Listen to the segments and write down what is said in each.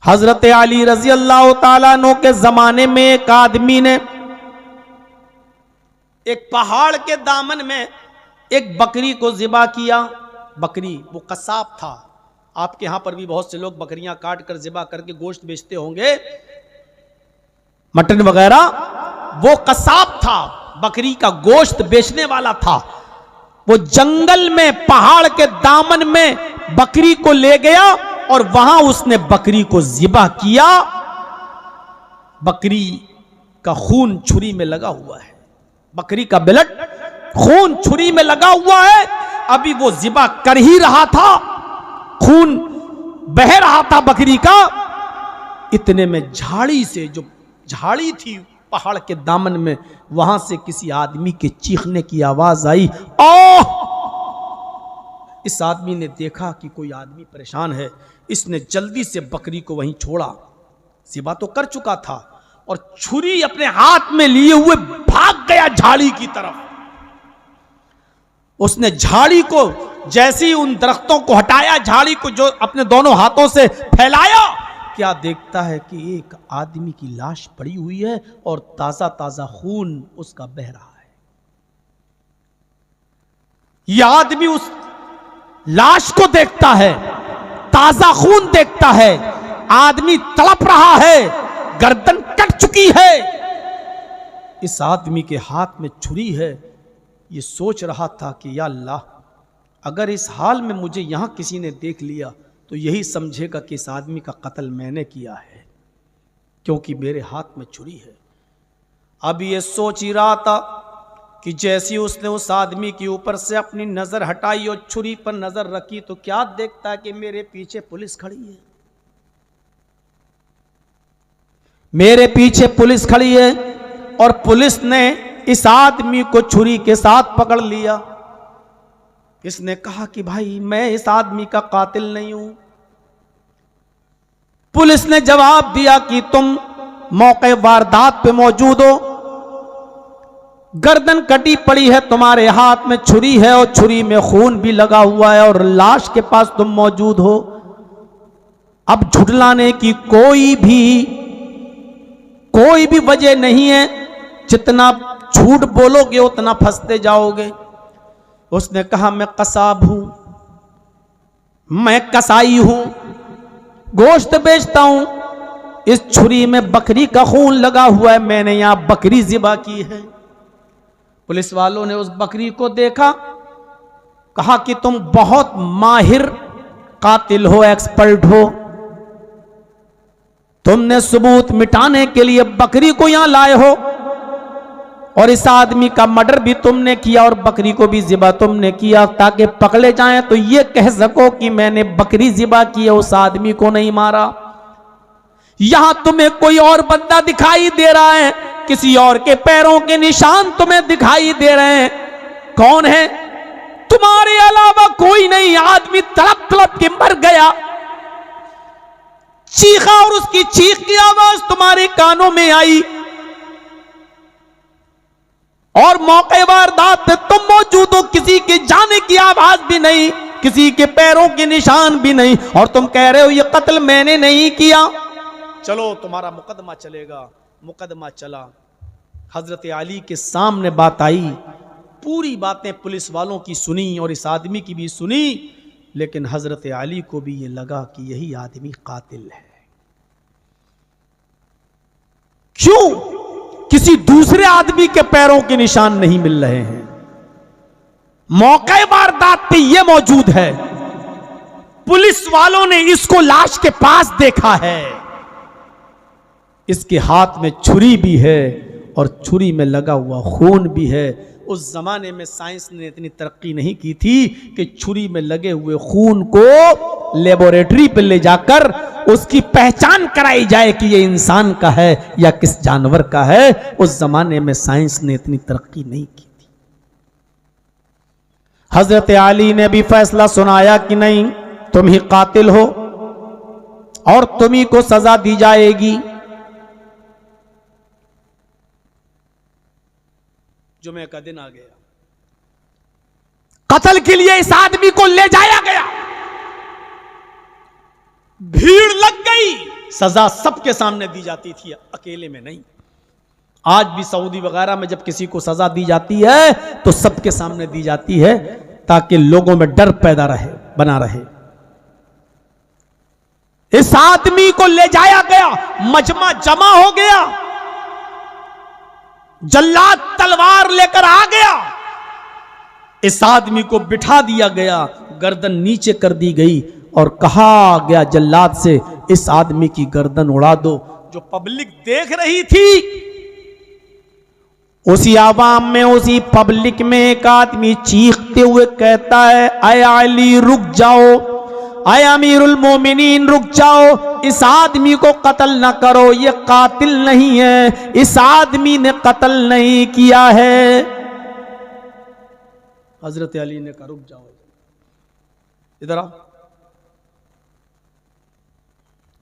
हजरत अली रजी अल्लाह ताला अन्हु के जमाने में एक आदमी ने एक पहाड़ के दामन में एक बकरी को ज़िबा किया। बकरी, वो कसाब था। आपके यहां पर भी बहुत से लोग बकरियां काट कर ज़िबा करके गोश्त बेचते होंगे, मटन वगैरह। वो कसाब था, बकरी का गोश्त बेचने वाला था। वो जंगल में, पहाड़ के दामन में बकरी को ले गया और वहां उसने बकरी को ज़िबा किया। बकरी का खून छुरी में लगा हुआ है, बकरी का ब्लड खून छुरी में लगा हुआ है। अभी वो ज़िबा कर ही रहा था, खून बह रहा था बकरी का। इतने में झाड़ी से, जो झाड़ी थी पहाड़ के दामन में, वहां से किसी आदमी के चीखने की आवाज आई। ओह! इस आदमी ने देखा कि कोई आदमी परेशान है। इसने जल्दी से बकरी को वहीं छोड़ा, ज़िबा तो कर चुका था, और छुरी अपने हाथ में लिए हुए भाग गया झाड़ी की तरफ। उसने झाड़ी को, जैसे ही उन दरख्तों को हटाया, झाड़ी को जो अपने दोनों हाथों से फैलाया, क्या देखता है कि एक आदमी की लाश पड़ी हुई है और ताजा ताजा खून उसका बह रहा है। यह आदमी उस लाश को देखता है, ताजा खून देखता है, आदमी तड़प रहा है, गर्दन कट चुकी है, इस आदमी के हाथ में छुरी है। ये सोच रहा था कि या अल्लाह, अगर इस हाल में मुझे यहां किसी ने देख लिया तो यही समझेगा कि इस आदमी का कत्ल मैंने किया है, क्योंकि मेरे हाथ में छुरी है। अब ये सोच ही रहा था कि जैसे उसने उस आदमी के ऊपर से अपनी नजर हटाई और छुरी पर नजर रखी, तो क्या देखता है कि मेरे पीछे पुलिस खड़ी है। मेरे पीछे पुलिस खड़ी है और पुलिस ने इस आदमी को छुरी के साथ पकड़ लिया। इसने कहा कि भाई, मैं इस आदमी का कातिल नहीं हूं। पुलिस ने जवाब दिया कि तुम मौके वारदात पे मौजूद हो, गर्दन कटी पड़ी है, तुम्हारे हाथ में छुरी है और छुरी में खून भी लगा हुआ है और लाश के पास तुम मौजूद हो। अब झुठलाने की कोई भी वजह नहीं है, जितना झूठ बोलोगे उतना फंसते जाओगे। उसने कहा, मैं कसाब हूं, मैं कसाई हूं, गोश्त बेचता हूं, इस छुरी में बकरी का खून लगा हुआ है, मैंने यहां बकरी ज़िबा की है। पुलिस वालों ने उस बकरी को देखा, कहा कि तुम बहुत माहिर कातिल हो, एक्सपर्ट हो, तुमने सबूत मिटाने के लिए बकरी को यहां लाए हो और इस आदमी का मर्डर भी तुमने किया और बकरी को भी ज़िबा तुमने किया, ताकि पकड़े जाएं तो ये कह सको कि मैंने बकरी ज़िबा की है, उस आदमी को नहीं मारा। यहां तुम्हें कोई और बंदा दिखाई दे रहा है, किसी और के पैरों के निशान तुम्हें दिखाई दे रहे हैं। कौन है? तुम्हारे अलावा कोई नहीं। आदमी तड़प तड़प के मर गया, चीखा और उसकी चीख की आवाज तुम्हारे कानों में आई और मौके वारदात पे तुम मौजूद हो, किसी के जाने की आवाज भी नहीं, किसी के पैरों के निशान भी नहीं, और तुम कह रहे हो ये कत्ल मैंने नहीं किया। चलो तुम्हारा मुकदमा चलेगा। मुकदमा चला, हजरत अली के सामने बात आई, पूरी बातें पुलिस वालों की सुनी और इस आदमी की भी सुनी, लेकिन हजरत अली को भी ये लगा कि यही आदमी कातिल है। क्यों? किसी दूसरे आदमी के पैरों के निशान नहीं मिल रहे हैं, मौके वारदात पे ये मौजूद है, पुलिस वालों ने इसको लाश के पास देखा है, इसके हाथ में छुरी भी है और छुरी में लगा हुआ खून भी है। उस जमाने में साइंस ने इतनी तरक्की नहीं की थी कि छुरी में लगे हुए खून को लेबोरेटरी पे ले जाकर उसकी पहचान कराई जाए कि ये इंसान का है या किस जानवर का है। उस जमाने में साइंस ने इतनी तरक्की नहीं की थी। हजरत अली ने भी फैसला सुनाया कि नहीं, तुम ही कातिल हो और तुम्ही को सजा दी जाएगी। जुमे का दिन आ गया, कत्ल के लिए इस आदमी को ले जाया गया, भीड़ लग गई नहीं, सजा सबके सामने दी जाती थी, अकेले में नहीं। आज भी सऊदी वगैरह में जब किसी को सजा दी जाती है तो सबके सामने दी जाती है, ताकि लोगों में डर पैदा रहे, बना रहे। इस आदमी को ले जाया गया, मजमा जमा हो गया, जल्लाद तलवार लेकर आ गया, इस आदमी को बिठा दिया गया, गर्दन नीचे कर दी गई और कहा गया जल्लाद से, इस आदमी की गर्दन उड़ा दो। जो पब्लिक देख रही थी, उसी आवाम में, उसी पब्लिक में एक आदमी चीखते हुए कहता है, अय अली रुक जाओ, अय अमीरुल मोमिनीन रुक जाओ, इस आदमी को कत्ल न करो, ये कातिल नहीं है, इस आदमी ने कत्ल नहीं किया है। हजरत अली ने कहा रुक जाओ, इधर आओ,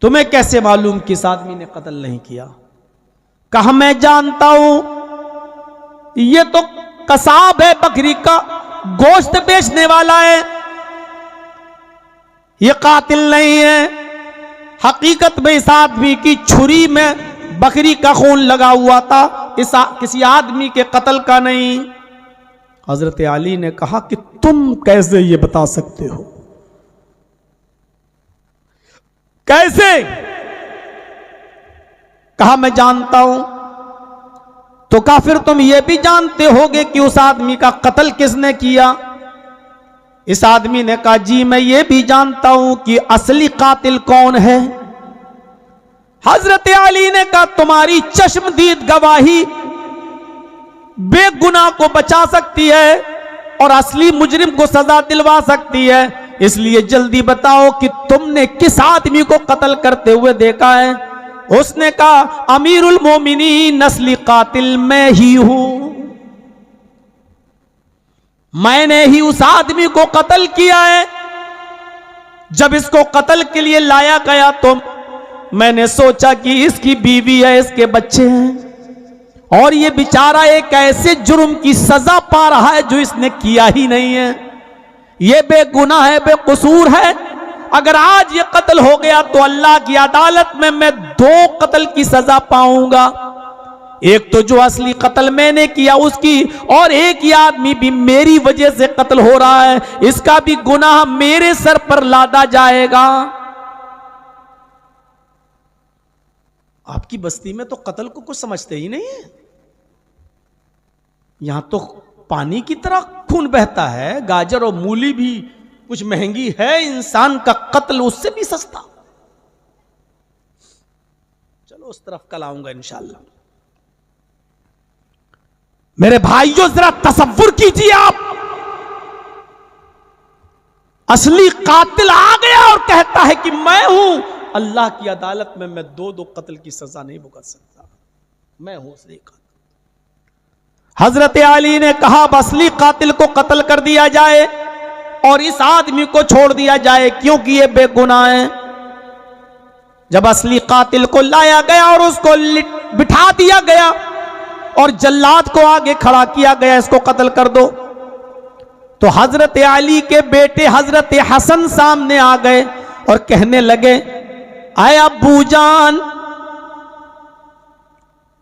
तुम्हें कैसे मालूम कि इस आदमी ने कत्ल नहीं किया? कहा मैं जानता हूं, ये तो कसाब है, बकरी का गोश्त बेचने वाला है, ये कातिल नहीं है। हकीकत में इस आदमी की छुरी में बकरी का खून लगा हुआ था, किसी आदमी के कत्ल का नहीं। हजरत अली ने कहा कि तुम कैसे ये बता सकते हो, कैसे? कहा मैं जानता हूं। तो कहा फिर तुम ये भी जानते होगे कि उस आदमी का कत्ल किसने किया? इस आदमी ने कहा जी मैं ये भी जानता हूं कि असली कातिल कौन है। हजरत अली ने कहा तुम्हारी चश्मदीद गवाही बेगुनाह को बचा सकती है और असली मुजरिम को सजा दिलवा सकती है, इसलिए जल्दी बताओ कि तुमने किस आदमी को कत्ल करते हुए देखा है। उसने कहा अमीरुल मोमिनीन असली कातिल मैं ही हूं, मैंने ही उस आदमी को कत्ल किया है। जब इसको कत्ल के लिए लाया गया तो मैंने सोचा कि इसकी बीवी है, इसके बच्चे हैं और ये बेचारा एक ऐसे जुर्म की सजा पा रहा है जो इसने किया ही नहीं है, ये बेगुनाह है, बेकसूर है। अगर आज ये कत्ल हो गया तो अल्लाह की अदालत में मैं 2 कत्ल की सजा पाऊंगा, एक तो जो असली कत्ल मैंने किया उसकी, और एक ही आदमी भी मेरी वजह से कत्ल हो रहा है, इसका भी गुनाह मेरे सर पर लादा जाएगा। आपकी बस्ती में तो कत्ल को कुछ समझते ही नहीं है, यहां तो पानी की तरह खून बहता है, गाजर और मूली भी कुछ महंगी है, इंसान का कत्ल उससे भी सस्ता। चलो उस तरफ कल आऊंगा इंशाअल्लाह। मेरे भाइयों जरा तसव्वुर कीजिए आप, असली कातिल आ गया और कहता है कि मैं हूं, अल्लाह की अदालत में मैं 2 कत्ल की सजा नहीं भुगत सकता, मैं हूं असली कातिल। हजरत अली ने कहा असली कातिल को कत्ल कर दिया जाए और इस आदमी को छोड़ दिया जाए क्योंकि ये बेगुनाह है। जब असली कातिल को लाया गया और उसको बिठा दिया गया और जल्लाद को आगे खड़ा किया गया, इसको कत्ल कर दो, तो हजरत अली के बेटे हजरत हसन सामने आ गए और कहने लगे आए अब्बू जान,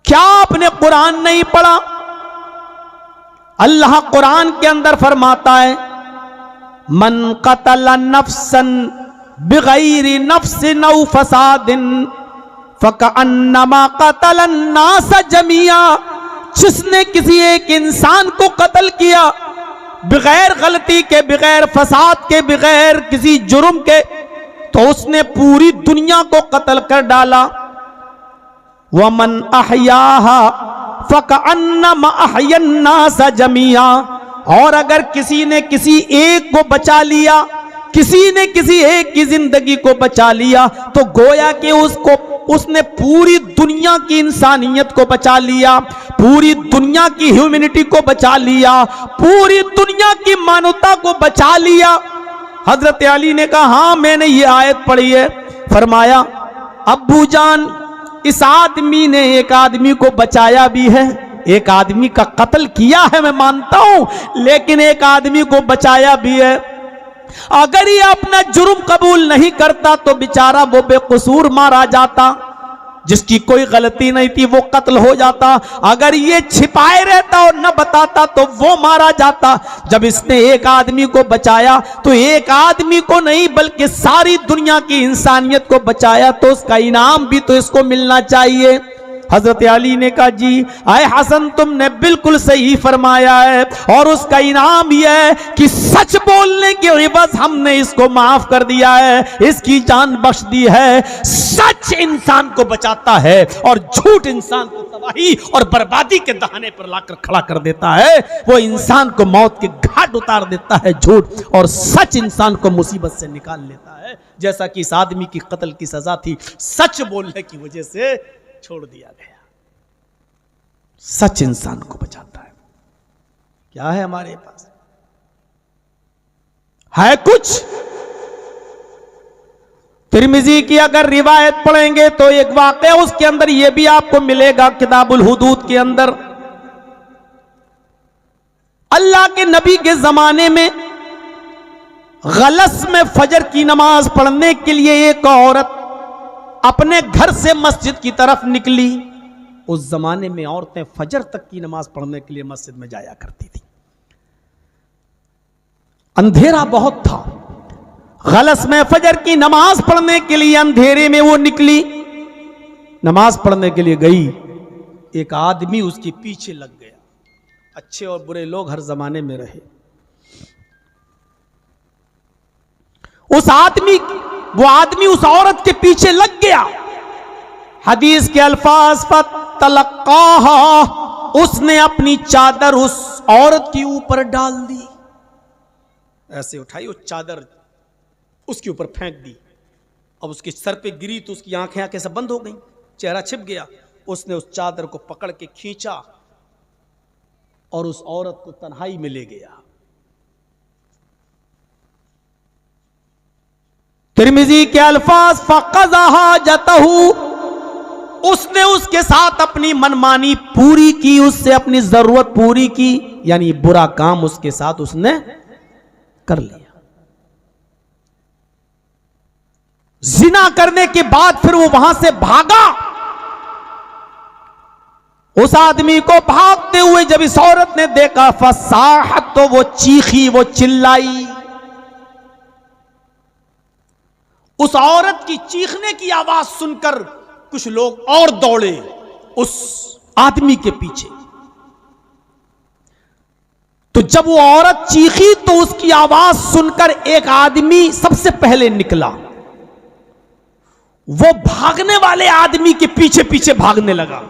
क्या आपने कुरान नहीं पढ़ा? अल्लाह कुरान के अंदर फरमाता है मन कतल नफ्सन बिगैरि नफ्सिन औ फसादिन फकअन्नमा कतल अन्नास जमिया। जिसने किसी एक इंसान को कत्ल किया बगैर गलती के, बगैर फसाद के, बगैर किसी जुर्म के, तो उसने पूरी दुनिया को कत्ल कर डाला। वमन अहयाहा फकअन्नमा अहयन्नास जमिया। और अगर किसी ने किसी एक को बचा लिया, किसी ने किसी एक की जिंदगी को बचा लिया, तो गोया कि उसने पूरी दुनिया की इंसानियत को बचा लिया, पूरी दुनिया की ह्यूमैनिटी को बचा लिया, पूरी दुनिया की मानवता को बचा लिया। हजरत अली ने कहा हाँ मैंने ये आयत पढ़ी है। फरमाया अब्बू जान, इस आदमी ने एक आदमी को बचाया भी है, एक आदमी का कत्ल किया है मैं मानता हूं, लेकिन एक आदमी को बचाया भी है। अगर ये अपना जुर्म कबूल नहीं करता तो बेचारा वो बेकसूर मारा जाता, जिसकी कोई गलती नहीं थी वो कत्ल हो जाता। अगर ये छिपाए रहता और न बताता तो वो मारा जाता। जब इसने एक आदमी को बचाया तो एक आदमी को नहीं बल्कि सारी दुनिया की इंसानियत को बचाया, तो उसका इनाम भी तो इसको मिलना चाहिए। हजरत अली ने कहा जी आए हसन तुमने बिल्कुल सही फरमाया है, और उसका इनाम यह है कि सच बोलने के एवज हमने इसको माफ कर दिया है, इसकी जान बख्श दी है। सच इंसान को बचाता है और झूठ इंसान को तबाही और बर्बादी के दहाने पर लाकर खड़ा कर देता है। वो इंसान को मौत के घाट उतार देता है झूठ, और सच इंसान को मुसीबत से निकाल लेता है। जैसा कि इस आदमी की कत्ल की सजा थी, सच बोलने की वजह से छोड़ दिया गया। सच इंसान को बचाता है। क्या है हमारे पास? है कुछ? तिरमिजी की अगर रिवायत पढ़ेंगे तो एक वाक़या उसके अंदर यह भी आपको मिलेगा, किताबुल हुदूद के अंदर। अल्लाह के नबी के जमाने में गलस में फजर की नमाज पढ़ने के लिए एक औरत अपने घर से मस्जिद की तरफ निकली। उस जमाने में औरतें फजर तक की नमाज पढ़ने के लिए मस्जिद में जाया करती थी। अंधेरा बहुत था, गलस में फजर की नमाज पढ़ने के लिए अंधेरे में वो निकली, नमाज पढ़ने के लिए गई। एक आदमी उसके पीछे लग गया। अच्छे और बुरे लोग हर जमाने में रहे। वो आदमी उस औरत के पीछे लग गया। हदीस के अल्फाज फतलक़ाहा, उसने अपनी चादर उस औरत के ऊपर डाल दी। ऐसे उठाई, वो चादर उसके ऊपर फेंक दी। अब उसके सर पे गिरी तो उसकी आंखें सब बंद हो गई, चेहरा छिप गया। उसने उस चादर को पकड़ के खींचा और उस औरत को तन्हाई में ले गया। तिरमिजी के अल्फाज फ़क़ज़ा हाजतहू, उसने उसके साथ अपनी मनमानी पूरी की, उससे अपनी जरूरत पूरी की, यानी बुरा काम उसके साथ उसने कर लिया। जिना करने के बाद फिर वो वहां से भागा। उस आदमी को भागते हुए जब इस औरत ने देखा, फसाहत, तो वो चीखी, वो चिल्लाई। उस औरत की चीखने की आवाज सुनकर कुछ लोग और दौड़े उस आदमी के पीछे। तो जब वो औरत चीखी तो उसकी आवाज सुनकर एक आदमी सबसे पहले निकला। वो भागने वाले आदमी के पीछे पीछे भागने लगा।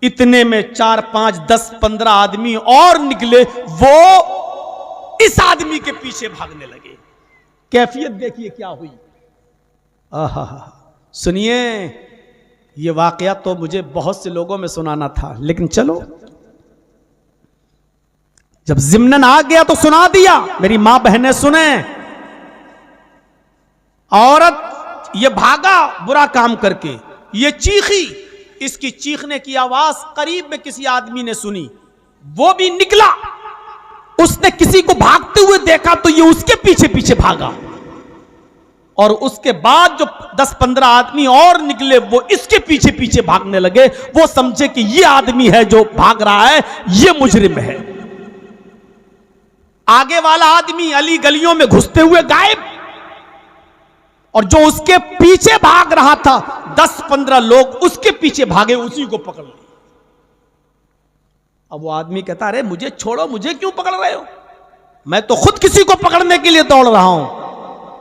इतने में 4, 5, 10, 15 आदमी और निकले, वो इस आदमी के पीछे भागने लगे। कैफियत देखिए क्या हुई। आहा, सुनिए, ये वाकया तो मुझे बहुत से लोगों में सुनाना था, लेकिन चलो जब ज़िम्नन आ गया तो सुना दिया। मेरी मां बहनें सुने। औरत ये भागा बुरा काम करके, ये चीखी। इसकी चीखने की आवाज करीब में किसी आदमी ने सुनी, वो भी निकला। उसने किसी को भागते हुए देखा तो ये उसके पीछे पीछे भागा। और उसके बाद जो 10-15 आदमी और निकले, वो इसके पीछे पीछे भागने लगे। वो समझे कि ये आदमी है जो भाग रहा है, ये मुजरिम है। आगे वाला आदमी अली गलियों में घुसते हुए गायब, और जो उसके पीछे भाग रहा था 10-15 लोग उसके पीछे भागे, उसी को पकड़ लिया। अब वो आदमी कहता, अरे मुझे छोड़ो, मुझे क्यों पकड़ रहे हो, मैं तो खुद किसी को पकड़ने के लिए दौड़ रहा हूं।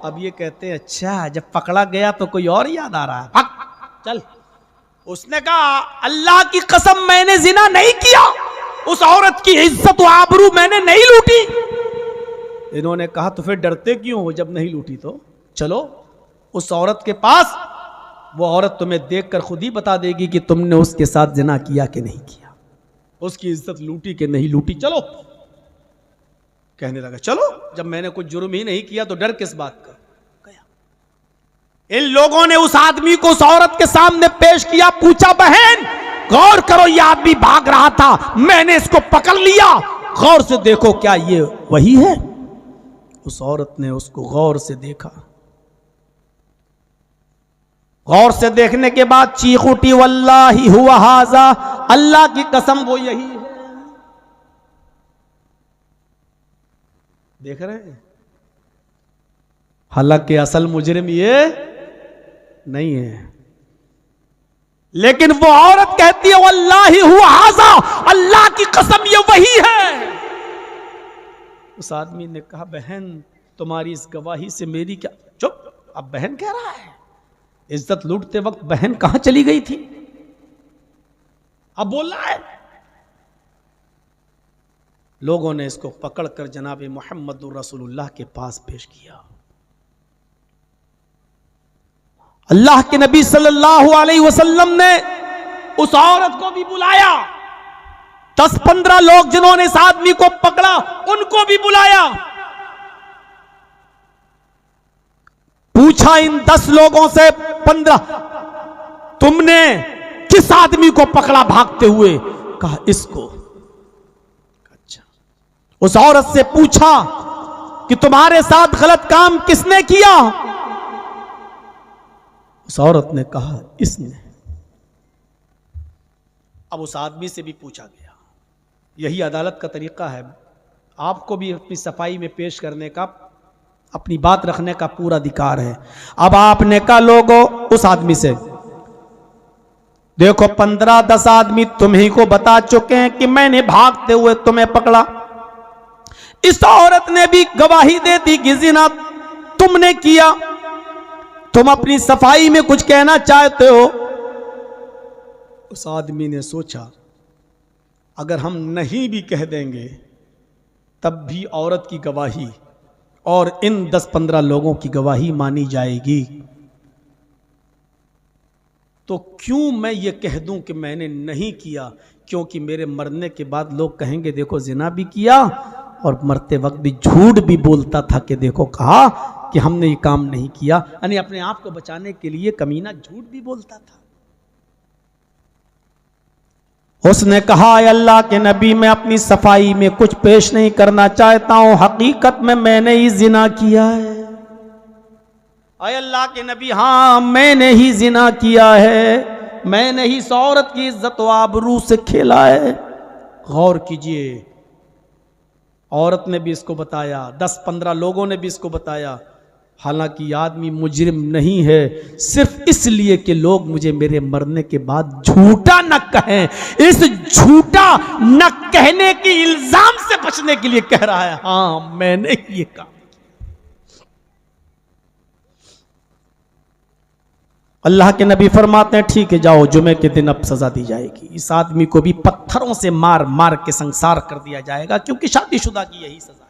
अब ये कहते हैं, अच्छा जब पकड़ा गया तो कोई और याद आ रहा है, भाग चल। उसने कहा, अल्लाह की कसम मैंने जिना नहीं किया, उस औरत की इज्जत व आबरू मैंने नहीं लूटी। इन्होंने कहा, तो फिर डरते क्यों हो, जब नहीं लूटी तो चलो उस औरत के पास, वो औरत तुम्हें देखकर खुद ही बता देगी कि तुमने उसके साथ जिना किया कि नहीं किया, उसकी इज्जत लूटी कि नहीं लूटी। चलो, कहने लगा, चलो जब मैंने कुछ जुर्म ही नहीं किया तो डर किस बात का। इन लोगों ने उस आदमी को उस औरत के सामने पेश किया, पूछा, बहन गौर करो, यह आदमी भाग रहा था, मैंने इसको पकड़ लिया, गौर से देखो क्या ये वही है। उस औरत ने उसको गौर से देखा। गौर से देखने के बाद चीख उठी, वल्लाही हुआ हाजा, अल्लाह की कसम वो यही है। देख रहे हैं, हालांकि असल मुजरिम ये नहीं है, लेकिन वो औरत कहती है वल्लाही हुआ हाजा, अल्लाह की कसम ये वही है। उस आदमी ने कहा, बहन तुम्हारी इस गवाही से मेरी क्या। चुप, अब बहन कह रहा है। इज्जत लूटते वक्त बहन कहां चली गई थी, अब बोल रहा है। लोगों ने इसको पकड़कर जनाब मोहम्मद रसूलुल्लाह के पास पेश किया। अल्लाह के नबी सल्लल्लाहु अलैहि वसल्लम ने उस औरत को भी बुलाया। 10-15 लोग जिन्होंने इस आदमी को पकड़ा उनको भी बुलाया। पूछा इन 10 लोगों से 15, तुमने किस आदमी को पकड़ा भागते हुए? कहा इसको। अच्छा, उस औरत से पूछा कि तुम्हारे साथ गलत काम किसने किया? उस औरत ने कहा इसने। अब उस आदमी से भी पूछा गया। यही अदालत का तरीका है, आपको भी अपनी सफाई में पेश करने का, अपनी बात रखने का पूरा अधिकार है। अब आपने कहा लोगों, उस आदमी से देखो 15-10 आदमी तुम्ही को बता चुके हैं कि मैंने भागते हुए तुम्हें पकड़ा। इस औरत ने भी गवाही दे दी कि जिना तुमने किया। तुम अपनी सफाई में कुछ कहना चाहते हो? उस आदमी ने सोचा अगर हम नहीं भी कह देंगे तब भी औरत की गवाही और इन 10-15 लोगों की गवाही मानी जाएगी, तो क्यों मैं ये कह दूं कि मैंने नहीं किया, क्योंकि मेरे मरने के बाद लोग कहेंगे देखो जिना भी किया और मरते वक्त भी झूठ भी बोलता था कि देखो कहा कि हमने ये काम नहीं किया, यानी अपने आप को बचाने के लिए कमीना झूठ भी बोलता था। उसने कहा अल्लाह के नबी मैं अपनी सफाई में कुछ पेश नहीं करना चाहता हूं, हकीकत में मैंने ही जिना किया है। अल्लाह के नबी हाँ मैंने ही जिना किया है, मैंने ही इस औरत की इज्जत व आबरू से खेला है। गौर कीजिए, औरत ने भी इसको बताया, 10-15 लोगों ने भी इसको बताया। हालांकि आदमी मुजरिम नहीं है, सिर्फ इसलिए कि लोग मुझे मेरे मरने के बाद झूठा न कहें, इस झूठा न कहने के इल्जाम से बचने के लिए कह रहा है हाँ मैंने ये कहा। अल्लाह के नबी फरमाते हैं ठीक है जाओ, जुमे के दिन अब सजा दी जाएगी। इस आदमी को भी पत्थरों से मार मार के संसार कर दिया जाएगा, क्योंकि शादीशुदा की यही सजा है।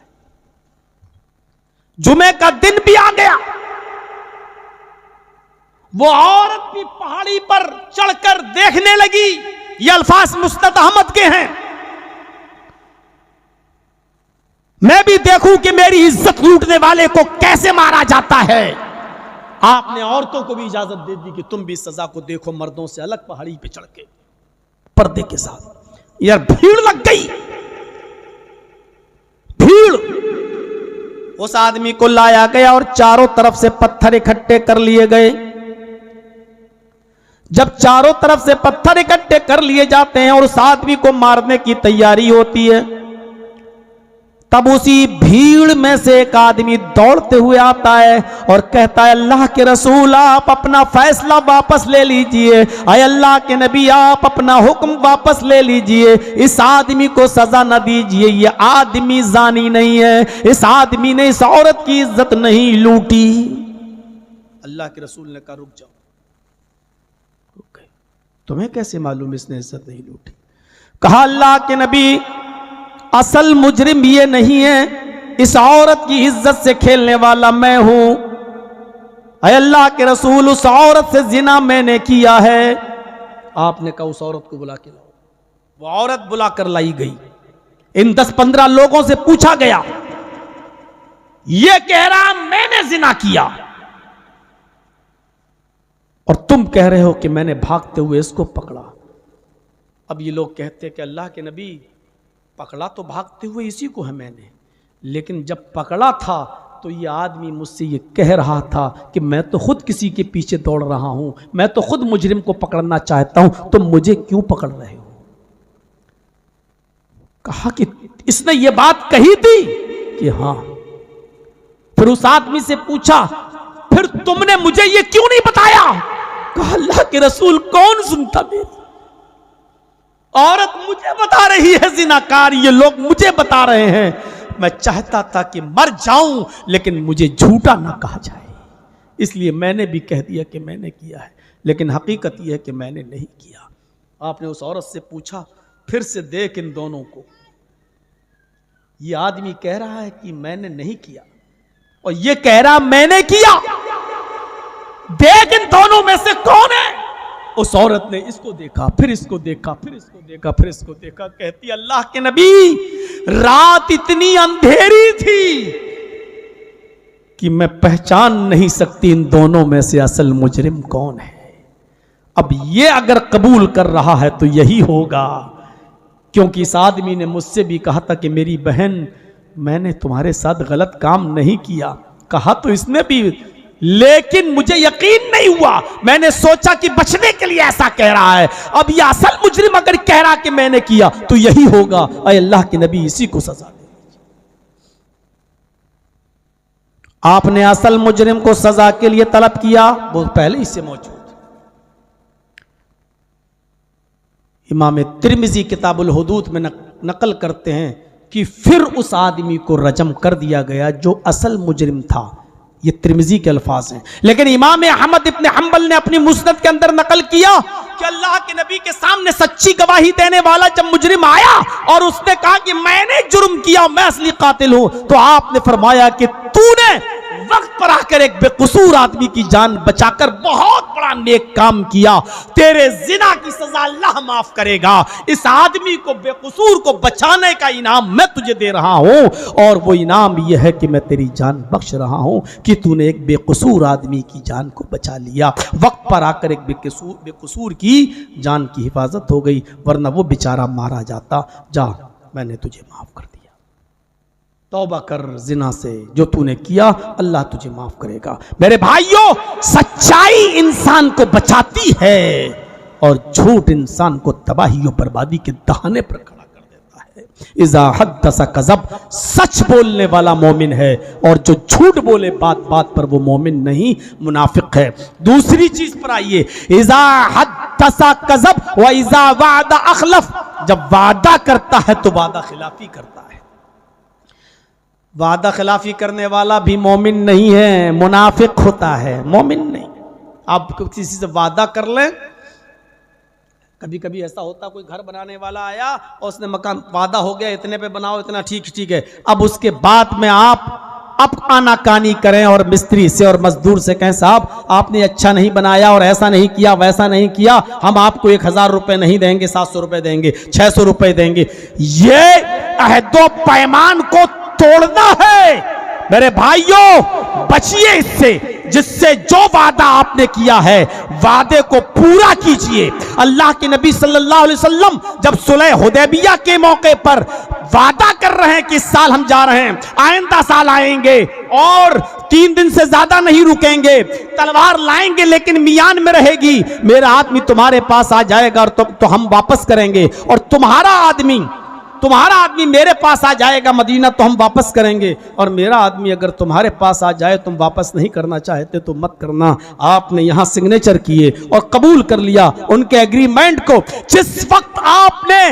जुमे का दिन भी आ गया, वो औरत भी पहाड़ी पर चढ़कर देखने लगी। ये अल्फाज मुस्तद अहमद के हैं, मैं भी देखूं कि मेरी इज्जत लूटने वाले को कैसे मारा जाता है। आपने औरतों को भी इजाजत दे दी कि तुम भी सजा को देखो, मर्दों से अलग पहाड़ी पे चढ़ के पर्दे के साथ। यार भीड़ लग गई, भीड़। उस आदमी को लाया गया और चारों तरफ से पत्थर इकट्ठे कर लिए गए। जब चारों तरफ से पत्थर इकट्ठे कर लिए जाते हैं और उस आदमी को मारने की तैयारी होती है, तब उसी भीड़ में से एक आदमी दौड़ते हुए आता है और कहता है अल्लाह के रसूल आप अपना फैसला वापस ले लीजिए, अय अल्लाह के नबी आप अपना हुक्म वापस ले लीजिए, इस आदमी को सजा न दीजिए, ये आदमी जानी नहीं है, इस आदमी ने इस औरत की इज्जत नहीं लूटी। अल्लाह के रसूल ने कहा रुक जाओ, रुक गए, तुम्हें कैसे मालूम इसने इज्जत नहीं लूटी? कहा अल्लाह के नबी असल मुजरिम ये नहीं है, इस औरत की इज्जत से खेलने वाला मैं हूं। अय अल्लाह के रसूल उस औरत से जिना मैंने किया है। आपने कहा उस औरत को बुला के लाओ। वो औरत बुला कर लाई गई। इन 10-15 लोगों से पूछा गया, ये कह रहा मैंने जिना किया और तुम कह रहे हो कि मैंने भागते हुए इसको पकड़ा। अब ये लोग कहते कि अल्लाह के नबी पकड़ा तो भागते हुए इसी को है मैंने, लेकिन जब पकड़ा था तो ये आदमी मुझसे ये कह रहा था कि मैं तो खुद किसी के पीछे दौड़ रहा हूं, मैं तो खुद मुजरिम को पकड़ना चाहता हूं, तो मुझे क्यों पकड़ रहे हो? कहा कि इसने ये बात कही थी कि हां। फिर उस आदमी से पूछा, फिर तुमने मुझे ये क्यों नहीं बताया? कहा अल्लाह के रसूल कौन सुनता मेरी? औरत मुझे बता रही है, जिनाकार ये लोग मुझे बता रहे हैं। मैं चाहता था कि मर जाऊं लेकिन मुझे झूठा ना कहा जाए, इसलिए मैंने भी कह दिया कि मैंने किया है, लेकिन हकीकत यह है कि मैंने नहीं किया। आपने उस औरत से पूछा, फिर से देख इन दोनों को, ये आदमी कह रहा है कि मैंने नहीं किया और ये कह रहा मैंने किया, देख इन दोनों में से कौन है? उस औरत ने इसको देखा, फिर इसको देखा, फिर इसको देखा, फिर इसको देखा, कहती अल्लाह के नबी रात इतनी अंधेरी थी कि मैं पहचान नहीं सकती इन दोनों में से असल मुजरिम कौन है। अब ये अगर कबूल कर रहा है तो यही होगा, क्योंकि इस आदमी ने मुझसे भी कहा था कि मेरी बहन मैंने तुम्हारे साथ गलत काम नहीं किया, कहा तो इसने भी, लेकिन मुझे यकीन नहीं हुआ, मैंने सोचा कि बचने के लिए ऐसा कह रहा है। अब ये असल मुजरिम अगर कह रहा कि मैंने किया तो यही होगा। अय अल्लाह के नबी इसी को सजा दे। आपने असल मुजरिम को सजा के लिए तलब किया, वो पहले ही से मौजूद। इमाम तिर्मिजी किताबुल हुदूद में नकल करते हैं कि फिर उस आदमी को रजम कर दिया गया जो असल मुजरिम था। ये तिर्मिजी के अल्फाज हैं, लेकिन इमाम अहमद इब्न हंबल ने अपनी मुस्नद के अंदर नकल किया कि अल्लाह के नबी के सामने सच्ची गवाही देने वाला जब मुजरिम आया और उसने कहा कि मैंने जुर्म किया, मैं असली कातिल हूं, तो आपने फरमाया कि तूने वक्त पर आकर एक बेकसूर आदमी की जान बचाकर बहुत बड़ा नेक काम किया, तेरे जिना की सजा अल्लाह माफ करेगा। इस आदमी को बेकसूर को बचाने का इनाम मैं तुझे दे रहा हूं, और वो इनाम यह है कि मैं तेरी जान बख्श रहा हूं कि तूने एक बेकसूर आदमी की जान को बचा लिया। वक्त पर आकर एक बेकसूर की जान की हिफाजत हो गई, वरना वो बेचारा मारा जाता। जा, मैंने तुझे माफ कर दिया, तौबा कर जिना से, जो तूने किया अल्लाह तुझे माफ करेगा। मेरे भाइयों, सच्चाई इंसान को बचाती है और झूठ इंसान को तबाही और बर्बादी के दहाने पर खड़ा कर देता है। इज़ा हद्दसा कज़ब, सच बोलने वाला मोमिन है, और जो झूठ बोले बात बात पर वो मोमिन नहीं, मुनाफिक है। दूसरी चीज पर आइए, इज़ा हद्दसा कज़ब व इज़ा वादा अखलफ, जब वादा करता है तो वादा खिलाफी करता है। वादा खिलाफी करने वाला भी मोमिन नहीं है, मुनाफिक होता है, मोमिन नहीं। आप किसी से वादा कर लें, कभी कभी ऐसा होता, कोई घर बनाने वाला आया और उसने मकान, वादा हो गया इतने पे बनाओ, इतना ठीक है, अब उसके बाद में आप आनाकानी करें और मिस्त्री से और मजदूर से कहें साहब आपने अच्छा नहीं बनाया और ऐसा नहीं किया, वैसा नहीं किया, हम आपको 1000 रुपए नहीं देंगे, 700 रुपए देंगे, 600 रुपए देंगे। ये अहदो पैमान को तोड़ना है। मेरे भाइयों, बचिए इससे, जिससे जो वादा आपने किया है वादे को पूरा कीजिए। अल्लाह के नबी सल्लल्लाहु अलैहि वसल्लम जब सुलह हुदैबिया के मौके पर वादा कर रहे हैं कि इस साल हम जा रहे हैं, आइंदा साल आएंगे और 3 दिन से ज्यादा नहीं रुकेंगे, तलवार लाएंगे लेकिन मियान में रहेगी, मेरा आदमी तुम्हारे पास आ जाएगा और तो हम वापस करेंगे, और तुम्हारा आदमी मेरे पास आ जाएगा मदीना तो हम वापस करेंगे, और मेरा आदमी अगर तुम्हारे पास आ जाए तुम वापस नहीं करना चाहते तो मत करना। आपने यहां सिग्नेचर किए और कबूल कर लिया उनके एग्रीमेंट को। जिस वक्त आपने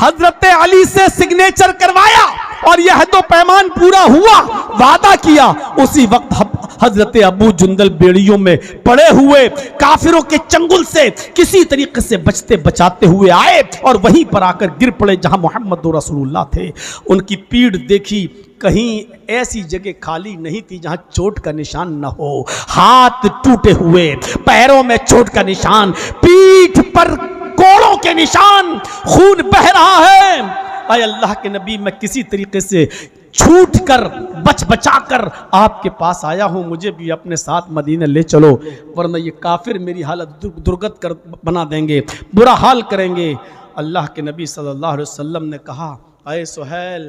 हजरत अली से सिग्नेचर करवाया और यह तो पैमान पूरा हुआ, वादा किया, उसी वक्त हजरत अबू जुंदल बेड़ियों में पड़े हुए काफिरों के चंगुल से किसी तरीके से बचते बचाते हुए आए और वहीं पर आकर गिर पड़े जहां मोहम्मद रसूलुल्लाह थे। उनकी पीठ देखी, कहीं ऐसी जगह खाली नहीं थी जहां चोट का निशान न हो, हाथ टूटे हुए, पैरों में चोट का निशान, पीठ पर कोड़ों के निशान, खून बह रहा है। अय अल्लाह के नबी, मैं किसी तरीके से छूट कर बचा कर आपके पास आया हूं, मुझे भी अपने साथ मदीना ले चलो, वरना ये काफिर मेरी हालत दुर्गत कर बना देंगे, बुरा हाल करेंगे। अल्लाह के नबी सल्लल्लाहु अलैहि वसल्लम ने कहा, अय सुहैल,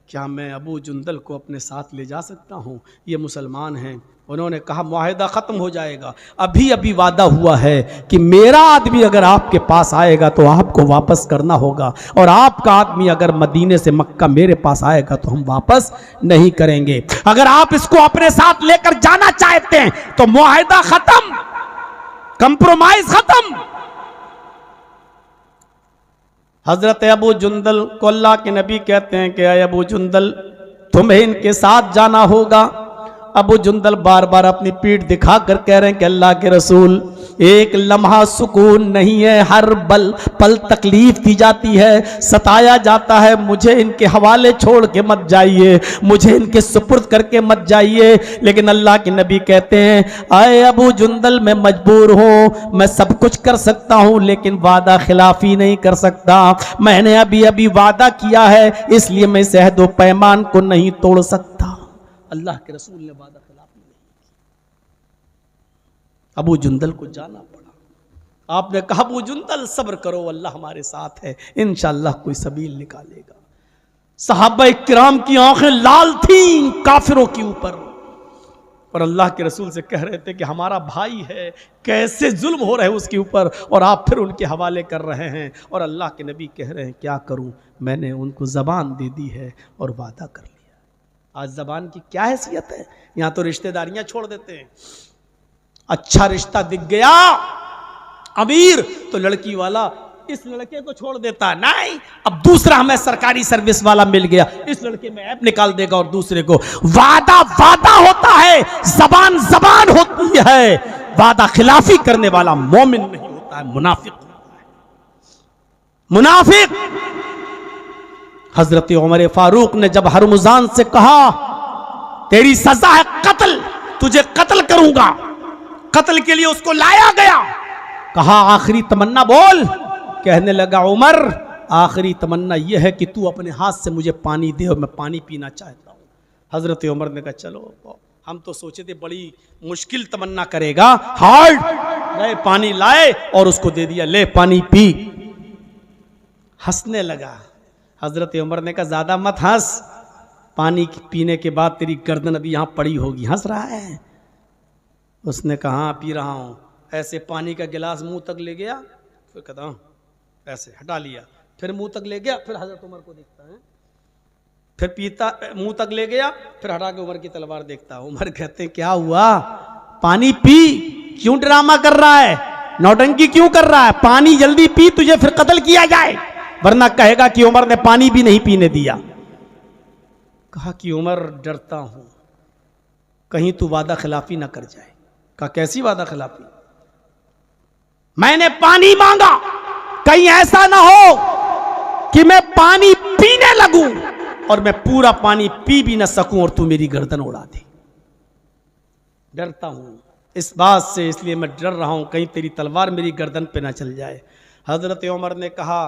क्या मैं अबू जुंदल को अपने साथ ले जा सकता हूँ? ये मुसलमान हैं। उन्होंने कहा मुआहिदा ख़त्म हो जाएगा, अभी अभी वादा हुआ है कि मेरा आदमी अगर आपके पास आएगा तो आपको वापस करना होगा, और आपका आदमी अगर मदीने से मक्का मेरे पास आएगा तो हम वापस नहीं करेंगे। अगर आप इसको अपने साथ लेकर जाना चाहते हैं तो मुआहिदा ख़त्म, कंप्रोमाइज ख़त्म। हजरत अबू जुंदल को अल्लाह के नबी कहते हैं कि अबू जुंदल तुम्हें इनके साथ जाना होगा। अबू जुंदल बार बार अपनी पीठ दिखाकर कह रहे हैं कि अल्लाह के रसूल, एक लम्हा सुकून नहीं है, हर पल तकलीफ दी जाती है, सताया जाता है। मुझे इनके हवाले छोड़ के मत जाइए, मुझे इनके सुपुर्द करके मत जाइए। लेकिन अल्लाह के नबी कहते हैं, आए अबू जुंदल मैं मजबूर हूँ, मैं सब कुछ कर सकता हूँ लेकिन वादा खिलाफी नहीं कर सकता। मैंने अभी अभी वादा किया है, इसलिए मैं इस अहद व पैमान को नहीं तोड़ सकता। अल्लाह के रसूल ने वादा खिलाफी नहीं की। अबू जुंदल को जाना पड़ा। आपने कहा अबू जुंदल सब्र करो, अल्लाह हमारे साथ है, इंशाअल्लाह कोई सबील निकालेगा। सहाबा किराम की आंखें लाल थी काफिरों के ऊपर, और अल्लाह के रसूल से कह रहे थे कि हमारा भाई है, कैसे जुल्म हो रहे हैं उसके ऊपर, और आप फिर उनके हवाले कर रहे हैं। और अल्लाह के नबी कह रहे हैं क्या करूं, मैंने उनको ज़बान दे दी है और वादा कर लिया। आज ज़बान की क्या हैसियत है, यहाँ तो रिश्तेदारियां छोड़ देते हैं। अच्छा रिश्ता दिख गया अमीर तो लड़की वाला इस लड़के को छोड़ देता है, नहीं अब दूसरा हमें सरकारी सर्विस वाला मिल गया, इस लड़के में ऐप निकाल देगा और दूसरे को। वादा वादा होता है, जबान जबान होती है। वादा खिलाफी करने वाला मोमिन नहीं होता है, मुनाफिक होता है। मुनाफिक। हजरत उमर फारूक ने जब हरमुजान से कहा तेरी सजा है कत्ल, तुझे कत्ल करूंगा, कत्ल के लिए उसको लाया गया। कहा आखिरी तमन्ना बोल। कहने लगा उमर आखिरी तमन्ना यह है कि तू अपने हाथ से मुझे पानी दे और मैं पानी पीना चाहता हूँ। हजरत उमर ने कहा चलो, हम तो सोचे थे बड़ी मुश्किल तमन्ना करेगा, हार्ड। गए पानी लाए और उसको दे दिया, ले पानी पी। हंसने लगा। हजरत उमर ने कहा ज्यादा मत हंस, पानी पीने के बाद तेरी गर्दन अभी यहाँ पड़ी होगी। हंस रहा है। उसने कहा हाँ पी रहा हूँ। ऐसे पानी का गिलास मुंह तक ले गया, फिर कहता ऐसे हटा लिया, फिर मुंह तक ले गया, फिर हजरत उमर को देखता है, फिर पीता, मुंह तक ले गया, फिर हटा के उमर की तलवार देखता। उमर कहते हैं क्या हुआ, पानी पी, क्यों ड्रामा कर रहा है, नौटंकी क्यों कर रहा है, पानी जल्दी पी, तुझे फिर कत्ल किया जाए, वरना कहेगा कि उमर ने पानी भी नहीं पीने दिया। कहा कि उमर डरता हूं कहीं तू वादा खिलाफी ना कर जाए। कहा कैसी वादा खिलाफी, मैंने पानी मांगा, कहीं ऐसा ना हो कि मैं पानी पीने लगूं और मैं पूरा पानी पी भी ना सकूं और तू मेरी गर्दन उड़ा दे। डरता हूं इस बात से, इसलिए मैं डर रहा हूं कहीं तेरी तलवार मेरी गर्दन पे ना चल जाए। हजरत उमर ने कहा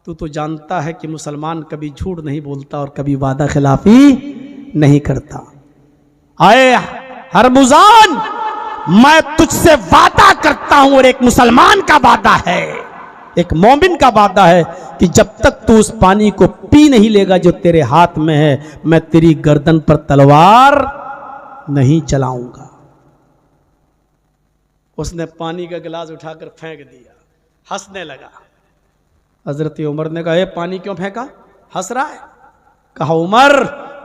तू तो जानता है कि मुसलमान कभी झूठ नहीं बोलता और कभी वादा खिलाफी नहीं करता। आए हरमुजान, मैं तुझसे वादा करता हूं, और एक मुसलमान का वादा है, एक मोमिन का वादा है कि जब तक तू उस पानी को पी नहीं लेगा जो तेरे हाथ में है, मैं तेरी गर्दन पर तलवार नहीं चलाऊंगा। उसने पानी का गिलास उठाकर फेंक दिया, हंसने लगा। हजरत उमर ने कहा ये पानी क्यों फेंका, हंस रहा है। कहा उमर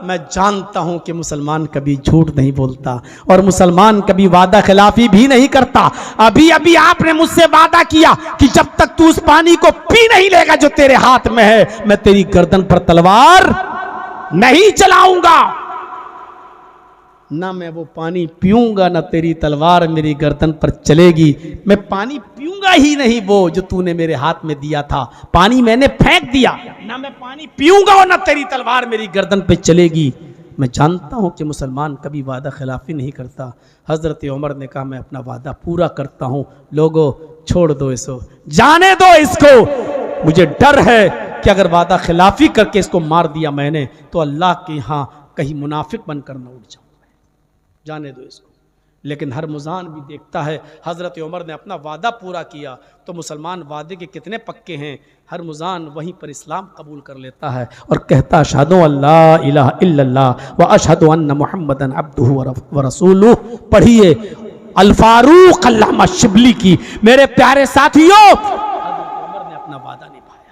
मैं जानता हूं कि मुसलमान कभी झूठ नहीं बोलता और मुसलमान कभी वादा खिलाफी भी नहीं करता। अभी अभी आपने मुझसे वादा किया कि जब तक तू उस पानी को पी नहीं लेगा जो तेरे हाथ में है, मैं तेरी गर्दन पर तलवार नहीं चलाऊंगा। ना मैं वो पानी पीऊंगा, ना तेरी तलवार मेरी गर्दन पर चलेगी। मैं पानी पीऊंगा ही नहीं वो जो तूने मेरे हाथ में दिया था, पानी मैंने फेंक दिया, ना मैं पानी पीऊंगा और ना तेरी तलवार मेरी गर्दन पे चलेगी। मैं जानता हूं कि मुसलमान कभी वादा खिलाफी नहीं करता। हजरत उमर ने कहा मैं अपना वादा पूरा करता हूं, लोगों छोड़ दो इसको, जाने दो इसको, मुझे डर है कि अगर वादा खिलाफी करके इसको मार दिया मैंने तो अल्लाह के यहां कहीं मुनाफिक बनकर न उठ जाऊं, जाने दो इसको। लेकिन हरमुज़ान भी देखता है हज़रत उमर ने अपना वादा पूरा किया तो मुसलमान वादे के कितने पक्के हैं। हरमुज़ान वहीं पर इस्लाम कबूल कर लेता है और कहता अशहदु अल्ला इलाहा इल्लल्लाह व अशहदु अन्न मुहम्मदन अब्दुहु व रसूलुहु। पढ़िए अल फारूक अल्लामा शिबली की। मेरे प्यारे साथियों, हज़रत उमर ने अपना वादा निभाया।